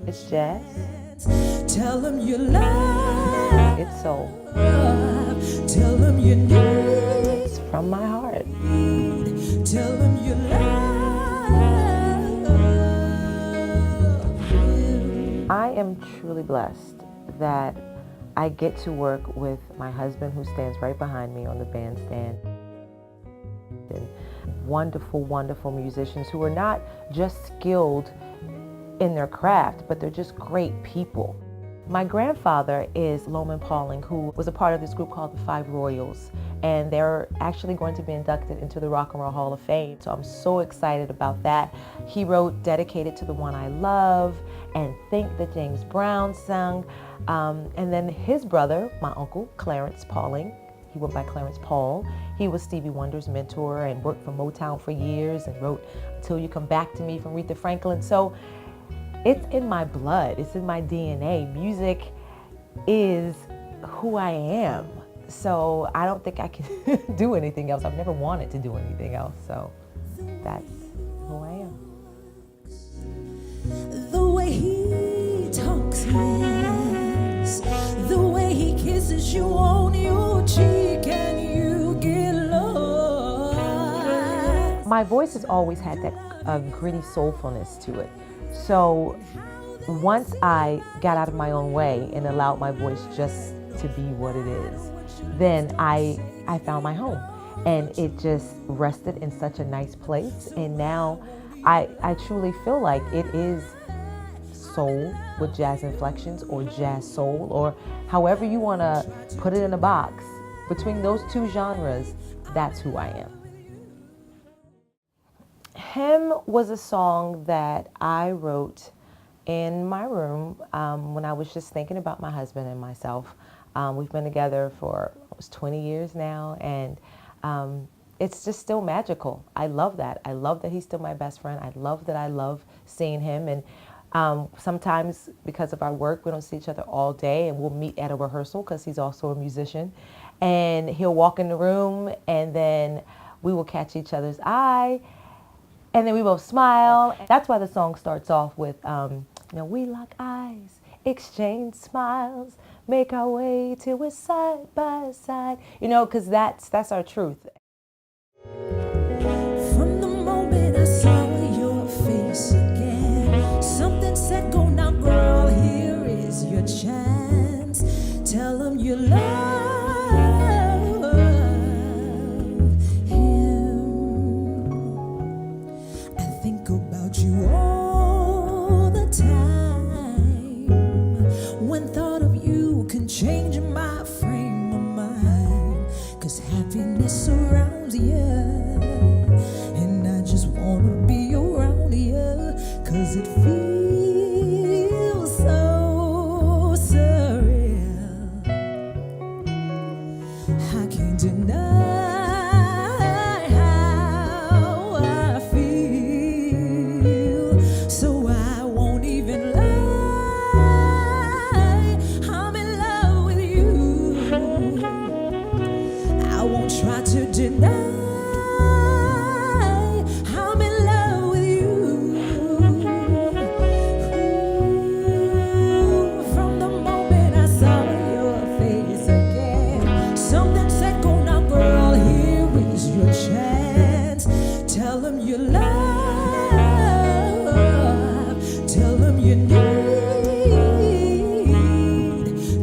It's jazz. Tell them you love. It's soul. Tell them you need. It's from my heart. Tell them you love. I am truly blessed that I get to work with my husband, who stands right behind me on the bandstand. And wonderful, wonderful musicians who are not just skilled in their craft, but they're just great people. My grandfather is Loman Pauling, who was a part of this group called the Five Royals, and they're actually going to be inducted into the Rock and Roll Hall of Fame. So I'm so excited about that. He wrote Dedicated to the One I Love and Think that James Brown sung. And then his brother, my uncle, Clarence Pauling, he went by Clarence Paul. He was Stevie Wonder's mentor and worked for Motown for years and wrote Until You Come Back to Me from Aretha Franklin. So it's in my blood, it's in my DNA. Music is who I am. So I don't think I can do anything else. I've never wanted to do anything else. So that's who I am. The way he talks, yes. The way he kisses you on your cheek and you get lost. My voice has always had that gritty soulfulness to it. So once I got out of my own way and allowed my voice just to be what it is, then I found my home, and it just rested in such a nice place. And now I truly feel like it is soul with jazz inflections, or jazz soul, or however you want to put it in a box. Between those two genres, that's who I am. Him was a song that I wrote in my room when I was just thinking about my husband and myself. We've been together for almost 20 years now, and it's just still magical. I love that. I love that he's still my best friend. I love that I love seeing him. And sometimes because of our work, we don't see each other all day, and we'll meet at a rehearsal because he's also a musician. And he'll walk in the room, and then we will catch each other's eye, and then we both smile. That's why the song starts off with, we lock eyes, exchange smiles, make our way till we're side by side. Because that's our truth. From the moment I saw your face again, something said, go now, girl, here is your chance. Tell them you love him. I think about you all the time. When thought of you can change my frame of mind, 'cause happiness surrounds you, and I just wanna be around you, 'cause it feels so surreal. I can't deny how I feel, so I won't even lie. I'm in love with you. I won't try to deny. I'm in love with you. From the moment I saw your face again, something said, go now, girl, here is your chance. Tell them you love. Tell them you need.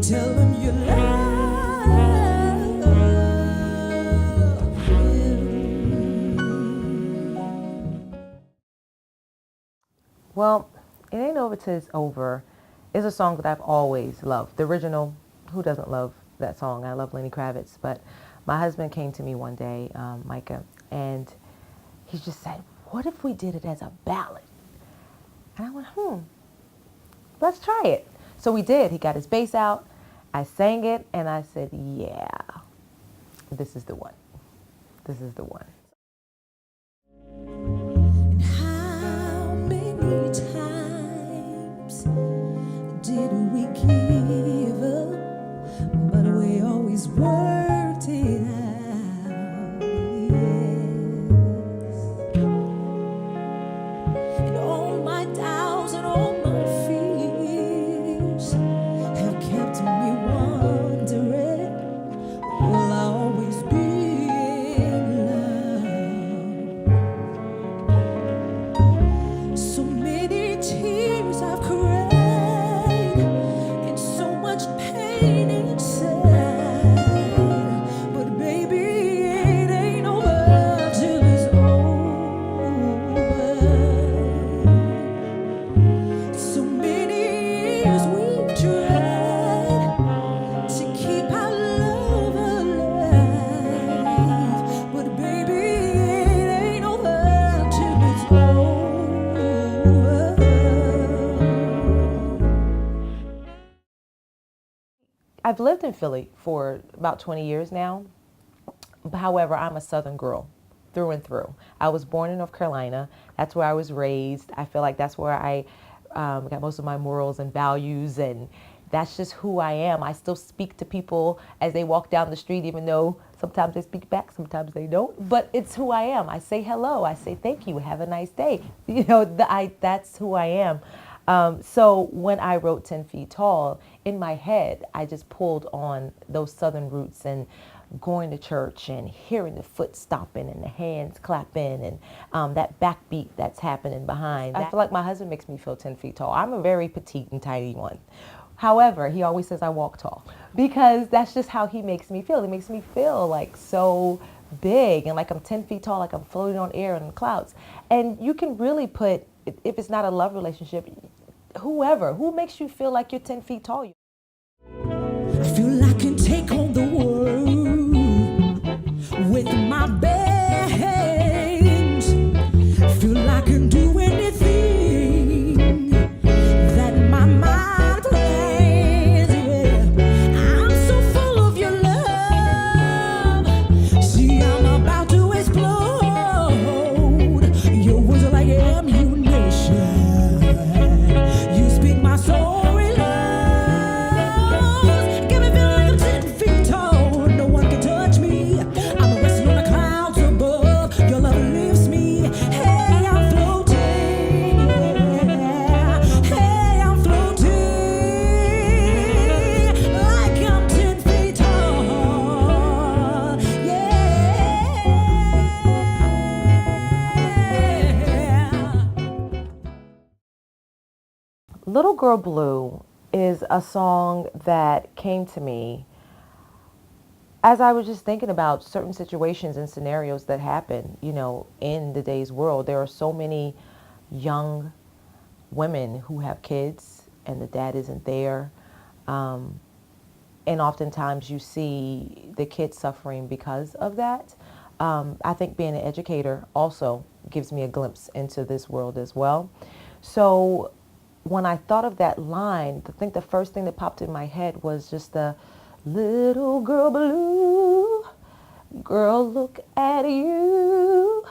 Tell them you love him. Well, It Ain't Over Till It's Over is a song that I've always loved. The original, who doesn't love that song? I love Lenny Kravitz. But my husband came to me one day, Micah, and he just said, what if we did it as a ballad? And I went, let's try it. So we did. He got his bass out. I sang it, and I said, yeah, this is the one. This is the one. And how many times did we give up? But we always worked it out. Yes. And all my doubts and all my fears years we've tried to keep our love alive, but baby, it ain't over till it's over. I've lived in Philly for about 20 years now. However, I'm a Southern girl through and through. I was born in North Carolina. That's where I was raised. I feel like that's where I got most of my morals and values, and that's just who I am. I still speak to people as they walk down the street, even though sometimes they speak back, sometimes they don't. But it's who I am. I say hello. I say thank you. Have a nice day. You know, that's who I am. So when I wrote 10 Feet Tall, in my head, I just pulled on those Southern roots and going to church and hearing the foot stomping and the hands clapping and that backbeat that's happening behind. I feel like my husband makes me feel 10 feet tall. I'm a very petite and tiny one. However, he always says I walk tall because that's just how he makes me feel. He makes me feel like so big and like I'm 10 feet tall, like I'm floating on air in the clouds. And you can really put, if it's not a love relationship, who makes you feel like you're 10 feet tall? I feel I can take on the world with my bare hands. Feel I can do anything that my mind plans. Yeah. I'm so full of your love. See, I'm about to explode. Your words are like ammunition. You speak my soul. Little Girl Blue is a song that came to me as I was just thinking about certain situations and scenarios that happen, you know, in today's world. There are so many young women who have kids and the dad isn't there. And oftentimes you see the kids suffering because of that. I think being an educator also gives me a glimpse into this world as well. So when I thought of that line, I think the first thing that popped in my head was just the little girl blue, girl, look at you,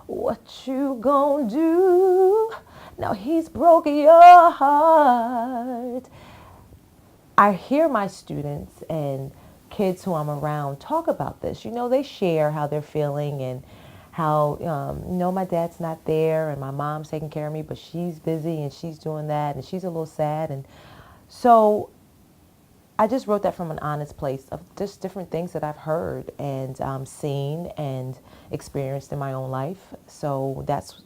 what you gonna do? Now he's broke your heart. I hear my students and kids who I'm around talk about this. You know, they share how they're feeling and how, you know, my dad's not there and my mom's taking care of me, but she's busy and she's doing that and she's a little sad. And so I just wrote that from an honest place of just different things that I've heard and seen and experienced in my own life. So that's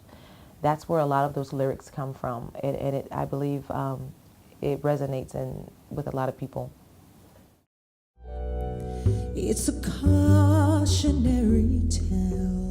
where a lot of those lyrics come from. And I believe it resonates with a lot of people. It's a cautionary tale